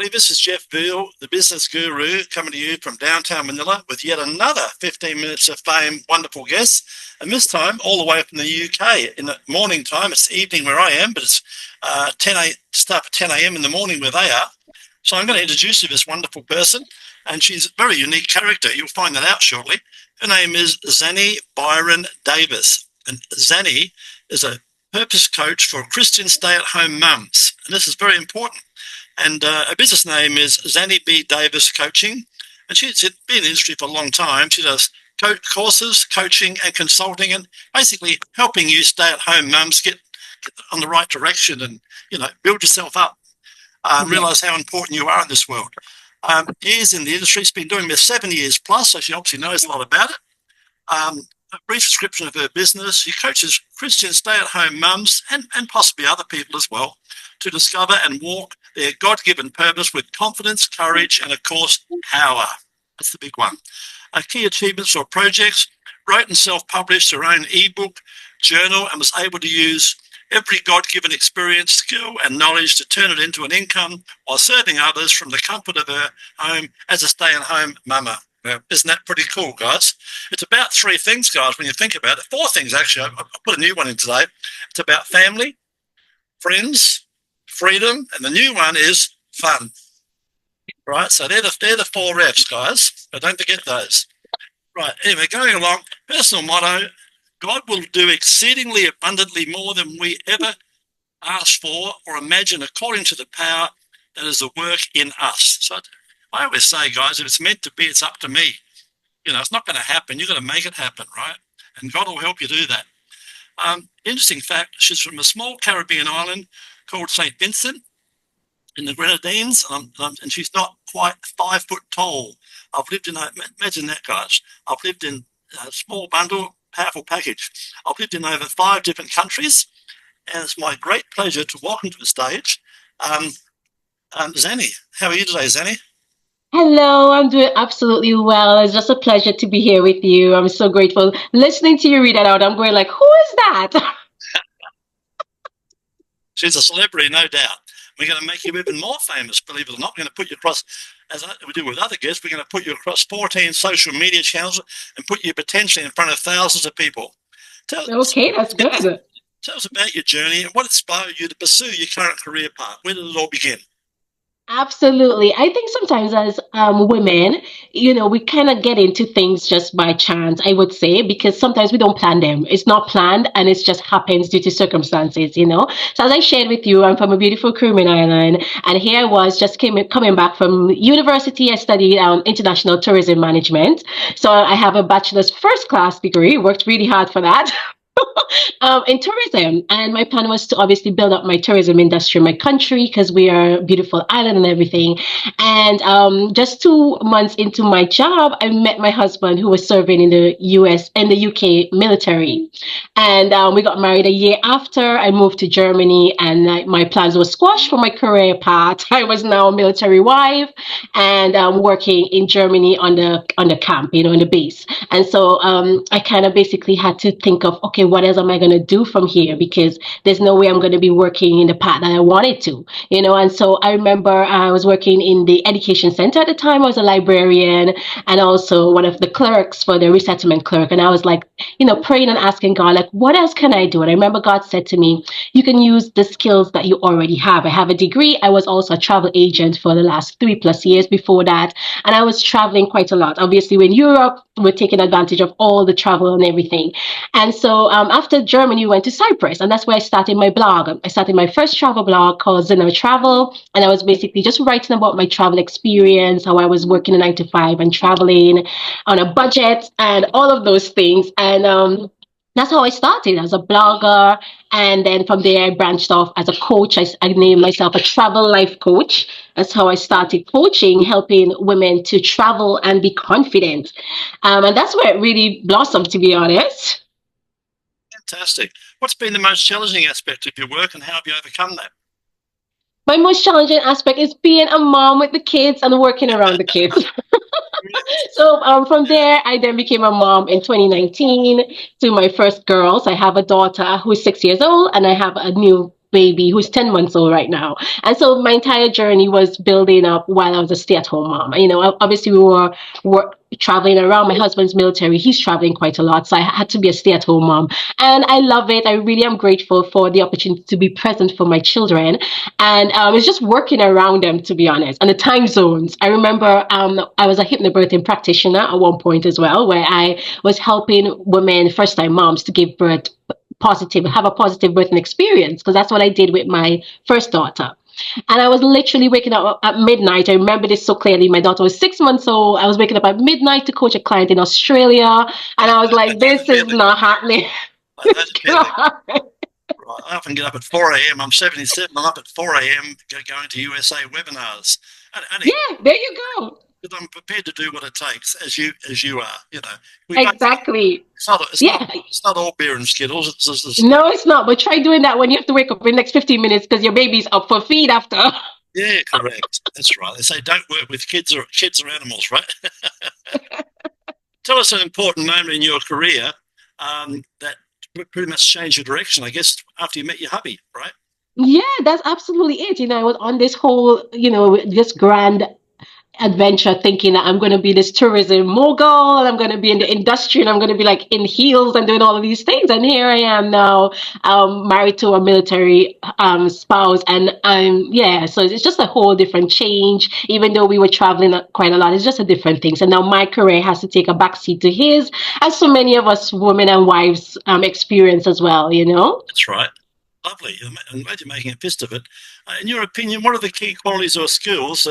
everybody. This is Jeff Veale, the business guru, coming to you from downtown Manila with yet another 15 minutes of fame, wonderful guests. And this time, all the way from the UK in the morning time. It's evening where I am, but it's 10 a.m. in the morning where they are. So I'm going to introduce you to this wonderful person, and she's a very unique character. You'll find that out shortly. Her name is Zanny Byron Davis, and Zanny is a purpose coach for Christian stay-at-home mums, and this is very important. And her business name is Zanny B. Davis Coaching, and she's been in the industry for a long time. She does courses, coaching, and consulting, and basically helping you stay-at-home mums get on the right direction and build yourself up. Realize how important you are in this world. Years in the industry, she's been doing this 7 years plus, so she obviously knows a lot about it. A brief description of her business: she coaches Christian stay-at-home mums and possibly other people as well to discover and walk their God-given purpose with confidence, courage, and of course, power. That's the big one. Key achievements or projects: wrote and self-published her own ebook, journal, and was able to use every God-given experience, skill, and knowledge to turn it into an income while serving others from the comfort of her home as a stay-at-home mama. Now, isn't that pretty cool, guys? It's about three things, guys, when you think about it. Four things, actually. I put a new one in today. It's about family, friends, freedom, and the new one is fun. Right? So they're the four F's, guys. So don't forget those. Right. Anyway, going along, personal motto: God will do exceedingly abundantly more than we ever ask for or imagine, according to the power that is at work in us. So I always say, guys, if it's meant to be, it's up to me. It's not going to happen. You've got to make it happen, right? And God will help you do that. Interesting fact, she's from a small Caribbean island called St. Vincent in the Grenadines, and she's not quite 5 foot tall. Imagine that, guys. I've lived in a small bundle, powerful package. I've lived in over 5 different countries, and it's my great pleasure to welcome to the stage Zanny. How are you today, Zanny? Hello, I'm doing absolutely well. It's just a pleasure to be here with you. I'm so grateful. Listening to you read that out, I'm going like, who is that? She's a celebrity, no doubt. We're going to make you even more famous, believe it or not. We're going to put you across, as we do with other guests, we're going to put you across 14 social media channels and put you potentially in front of thousands of people. Okay, that's good. Tell us about your journey and what inspired you to pursue your current career path. Where did it all begin? Absolutely. I think sometimes as women, we kind of get into things just by chance, I would say, because sometimes we don't plan them. It's not planned and it just happens due to circumstances. So as I shared with you, I'm from a beautiful Caribbean island, and here I was just coming back from university. I studied international tourism management. So I have a bachelor's first class degree, worked really hard for that. In tourism, and my plan was to obviously build up my tourism industry in my country because we are a beautiful island and everything. And just 2 months into my job, I met my husband, who was serving in the US and the UK military, and we got married a year after. I moved to Germany, and my plans were squashed for my career path. I was now a military wife and working in Germany on the camp, in the base. And so I kind of basically had to think of, okay, what else am I going to do from here? Because there's no way I'm going to be working in the path that I wanted to, And so I remember I was working in the education center at the time. I was a librarian and also one of the clerks for the resettlement clerk. And I was like, praying and asking God, like, what else can I do? And I remember God said to me, you can use the skills that you already have. I have a degree. I was also a travel agent for the last 3+ years before that. And I was traveling quite a lot. Obviously, in Europe, we're taking advantage of all the travel and everything. And so after Germany, we went to Cyprus, and that's where I started my blog. I started my first travel blog called 𝐁𝐻𝐻 Travel, and I was basically just writing about my travel experience, how I was working a 9 to 5 and traveling on a budget and all of those things. And that's how I started as a blogger. And then from there, I branched off as a coach. I named myself a travel life coach. That's how I started coaching, helping women to travel and be confident. And that's where it really blossomed, to be honest. Fantastic. What's been the most challenging aspect of your work, and how have you overcome that? My most challenging aspect is being a mom with the kids and working around the kids. So from there, I then became a mom in 2019 to my first girls. I have a daughter who's 6 years old, and I have a new baby who's 10 months old right now. And so my entire journey was building up while I was a stay-at-home mom. You know, obviously were traveling around. My husband's military, he's traveling quite a lot. So I had to be a stay-at-home mom. And I love it. I really am grateful for the opportunity to be present for my children. And it's just working around them, to be honest. And the time zones. I remember I was a hypnobirthing practitioner at one point as well, where I was helping women, first-time moms, to give birth have a positive birthing experience, because that's what I did with my first daughter. And I was literally waking up at midnight. I remember this so clearly. My daughter was 6 months old. I was waking up at midnight to coach a client in Australia. And I was like, this is not happening. I often get up at 4 a.m. I'm 77. I'm up at 4 a.m. going to USA webinars. Yeah, there you go. Because I'm prepared to do what it takes, as you are. You know, exactly. It's not all beer and Skittles. No, it's not. But try doing that when you have to wake up in the next 15 minutes because your baby's up for feed after. Yeah, correct. That's right. They say don't work with kids or animals, right? Tell us an important moment in your career that pretty much changed your direction, I guess, after you met your hubby, right? Yeah, that's absolutely it. You know, I was on this whole, this grand adventure thinking that I'm going to be this tourism mogul, I'm going to be in the industry, and I'm going to be like in heels and doing all of these things. And here I am now, married to a military spouse. And so it's just a whole different change. Even though we were traveling quite a lot, it's just a different thing. So now my career has to take a backseat to his, as so many of us women and wives experience as well, That's right. Lovely. I'm glad you're making a fist of it. In your opinion, what are the key qualities or skills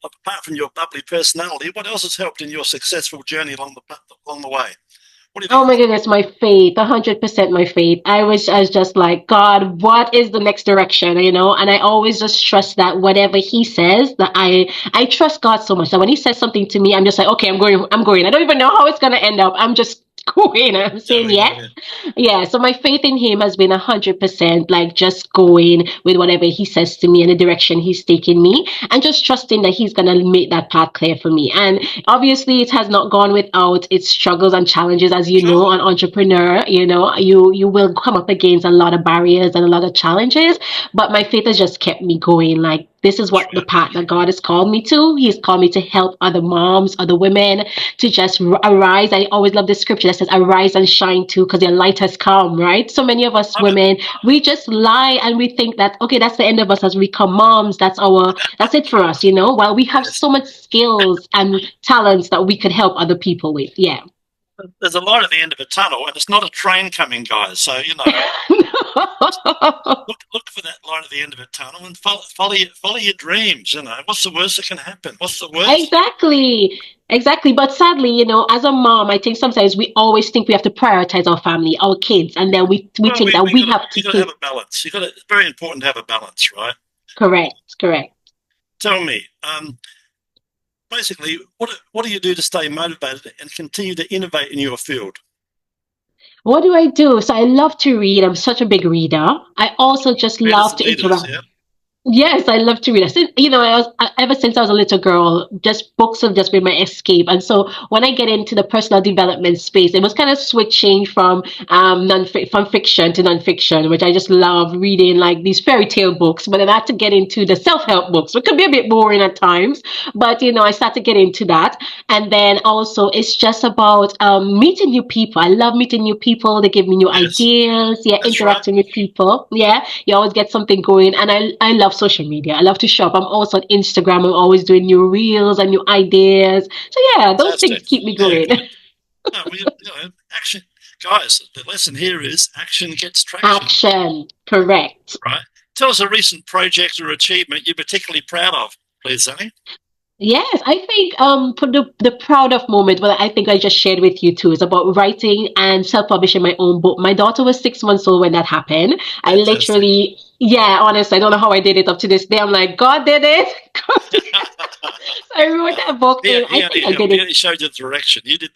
apart from your bubbly personality, what else has helped in your successful journey along the way? Oh my goodness, my faith, 100% my faith. I was just like, God, what is the next direction, And I always just trust that whatever he says, that I trust God so much that when he says something to me, I'm just like, okay, I'm going. I don't even know how it's going to end up. I'm just going. I'm saying yes. Yeah. So my faith in him has been 100%, like just going with whatever he says to me and the direction he's taking me, and just trusting that he's going to make that path clear for me. And obviously it has not gone without its struggles and challenges. As you know, an entrepreneur, you will come up against a lot of barriers and a lot of challenges, but my faith has just kept me going. Like, this is what the path that God has called me to. He's called me to help other moms, other women to just arise. I always love the scripture that says, arise and shine too, because your light has come, right? So many of us women, we just lie and we think that, okay, that's the end of us as we become moms. That's it for us, while we have so much skills and talents that we could help other people with. Yeah. There's a light at the end of a tunnel, and it's not a train coming, guys. So look for that light at the end of a tunnel and follow your dreams. What's the worst that can happen? What's the worst? Exactly. But sadly, as a mom, I think sometimes we always think we have to prioritize our family, our kids, and then we think that we have to have a balance. It's very important to have a balance, right? Correct. Tell me, basically, what do you do to stay motivated and continue to innovate in your field? What do I do? So I love to read. I'm such a big reader. I also just love to interact. Yeah? Yes, I love to read. Ever since I was a little girl, just books have just been my escape. And so when I get into the personal development space, it was kind of switching from fiction to nonfiction, which I just love reading, like these fairy tale books. But then I had to get into the self-help books, which could be a bit boring at times. But I started to get into that. And then also it's just about meeting new people. I love meeting new people. They give me new ideas. Yeah, interacting with people. Yeah, you always get something going. And I love social media. I love to shop. I'm also on Instagram. I'm always doing new reels and new ideas. So yeah, those things keep me going. Action, guys. The lesson here is action gets traction. Action, correct. Right. Tell us a recent project or achievement you're particularly proud of, please, Zanny. Yes, I think the proud of moment, well, I think I just shared with you too, is about writing and self-publishing my own book. My daughter was 6 months old when that happened. I literally, honestly, I don't know how I did it up to this day. I'm like, God did it. So I wrote that book. I think I did it. It showed you the direction. You did.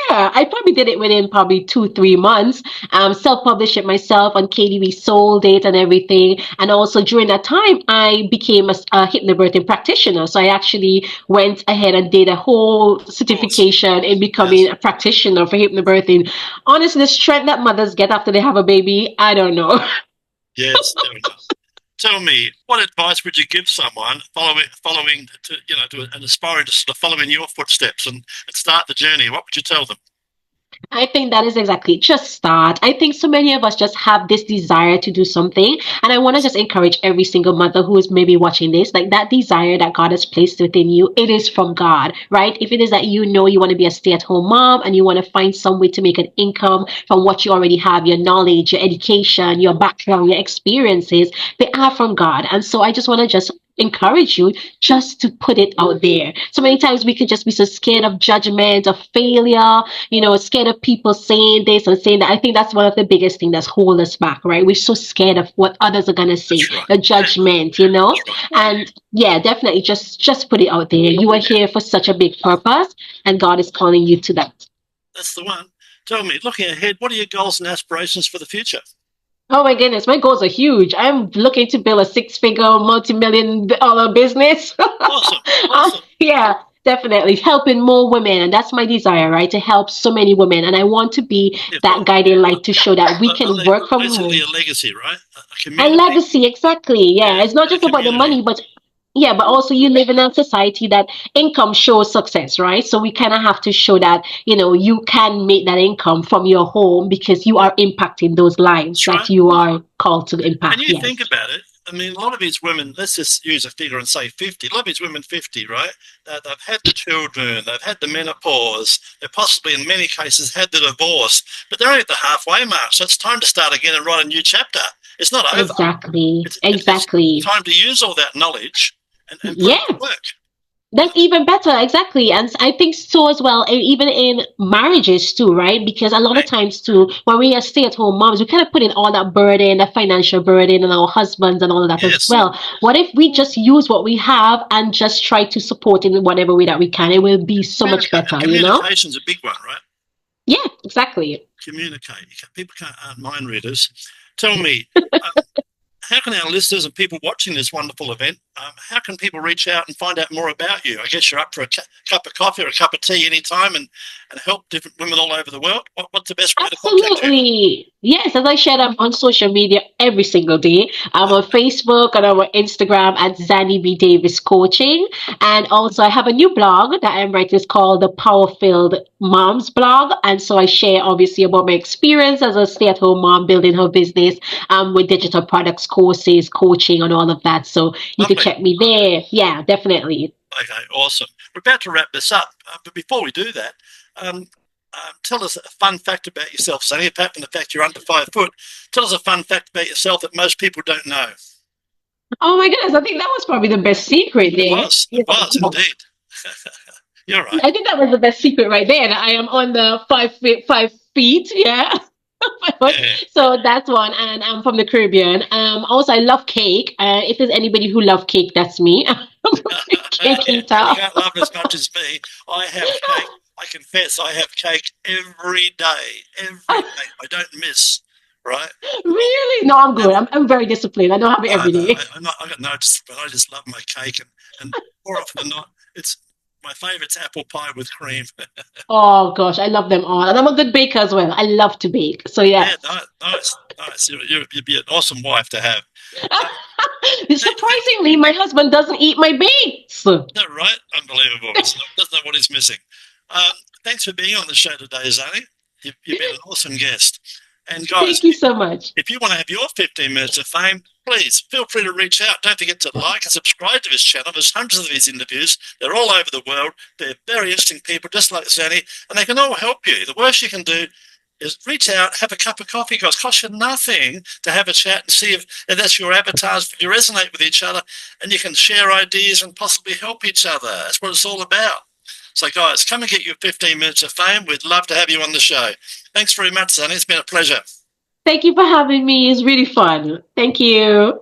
I probably did it within probably 2-3 months. Self-published it myself on KDB, sold it and everything. And also during that time, I became a hypnobirthing practitioner. So I actually went ahead and did a whole certification in becoming a practitioner for hypnobirthing. Honestly, the strength that mothers get after they have a baby, I don't know. Yes, fair enough. Tell me, what advice would you give someone following to and aspiring to sort of follow in your footsteps and start the journey? What would you tell them? I think that is exactly just start. I think so many of us just have this desire to do something. And I want to just encourage every single mother who is maybe watching this, like that desire that God has placed within you, it is from God, right? If it is that you know you want to be a stay-at-home mom and you want to find some way to make an income from what you already have, your knowledge, your education, your background, your experiences, they are from God. And so I just want to just encourage you just to put it out there. So many times we could just be so scared of judgment, of failure, scared of people saying this and saying that. I think that's one of the biggest things that's hold us back, right? We're so scared of what others are gonna say, That's right. the judgment, That's right. And yeah, definitely just put it out there. You are here for such a big purpose, and God is calling you to that. That's the one. Tell me, looking ahead, what are your goals and aspirations for the future? Oh my goodness, my goals are huge. I'm looking to build a six-figure, multi-million dollar business. Awesome. Awesome. Yeah, definitely helping more women, and that's my desire, right? To help so many women, and I want to be Yeah, that guiding light to show that we can work from basically home. a legacy, right? A A community. legacy, exactly. Yeah, Yeah, it's not and a just about the community. money, but yeah, but also you live in a society that income shows success, right? So we kind of have to show that, you can make that income from your home because you are impacting those lives That's that right. you are called to And impact. you think Yes. about it, I mean, a lot of these women, let's just use a figure and say 50. A lot of these women, 50, right? They've had the children, they've had the menopause, they've possibly, in many cases, had the divorce, but they're only at the halfway mark. So it's time to start again and write a new chapter. It's not over. Exactly. It's Exactly. time to use all that knowledge and put it to Yeah. work. That's even better, exactly. And I think so as well, and even in marriages too, right? Because a lot of Right? times too, when we are stay-at-home moms, we kind of put in all that burden, that financial burden on our husbands and all of that as Yes. well. What if we just use what we have and just try to support in whatever way that we can? It will be so much better, Communication's a big one, right? Yeah, exactly. Communicate. People aren't mind readers. Tell me, um, how can our listeners and people watching this wonderful event, how can people reach out and find out more about you? I guess you're up for a cup of coffee or a cup of tea anytime and help different women all over the world. What's the best way to contact you? Absolutely. Yes, as I shared, I'm on social media every single day. I'm on Facebook and I'm on Instagram at Zanny B. Davis Coaching. And also I have a new blog that I'm writing. It's called the Power Filled Moms blog. And so I share obviously about my experience as a stay-at-home mom building her business with digital products, courses, coaching, and all of that. So you can Lovely. check me there. Yeah, definitely. Okay, awesome. We're about to wrap this up, but before we do that, um, tell us a fun fact about yourself, Sonny. Apart from the fact you're under 5 foot, tell us a fun fact about yourself that most people don't know. Oh my goodness, I think that was probably the best secret there. It was indeed. You're right. I think that was the best secret right there. And I am on the 5 feet, 5 feet. Yeah. Yeah. So that's one. And I'm from the Caribbean. Also, I love cake. If there's anybody who loves cake, that's me. I'm a cake You eater. can't love it as much as me. I have cake. I confess, I have cake every day. Every day. I don't miss. Right? Really? No, I'm good. I'm very disciplined. I don't have it No, every no, day. I got no discipline. I just love my cake, and more often than not, it's my favourite's apple pie with cream. Oh gosh, I love them all. And I'm a good baker as well. I love to bake. So Yeah, yes. nice. You'd be an awesome wife to have. Surprisingly, my husband doesn't eat my bakes. Is that right? Unbelievable. He doesn't know what he's missing. Um, Thanks for being on the show today, Zanny. You've been an awesome guest. And guys, Thank you so much. if you want to have your 15 minutes of fame, please feel free to reach out. Don't forget to like and subscribe to his channel. There's hundreds of these interviews. They're all over the world. They're very interesting people, just like Zanny, and they can all help you. The worst you can do is reach out, have a cup of coffee. It costs you nothing to have a chat and see if that's your avatars, if you resonate with each other, and you can share ideas and possibly help each other. That's what it's all about. So, guys, come and get your 15 minutes of fame. We'd love to have you on the show. Thanks very much, Zanny. It's been a pleasure. Thank you for having me. It's really fun. Thank you.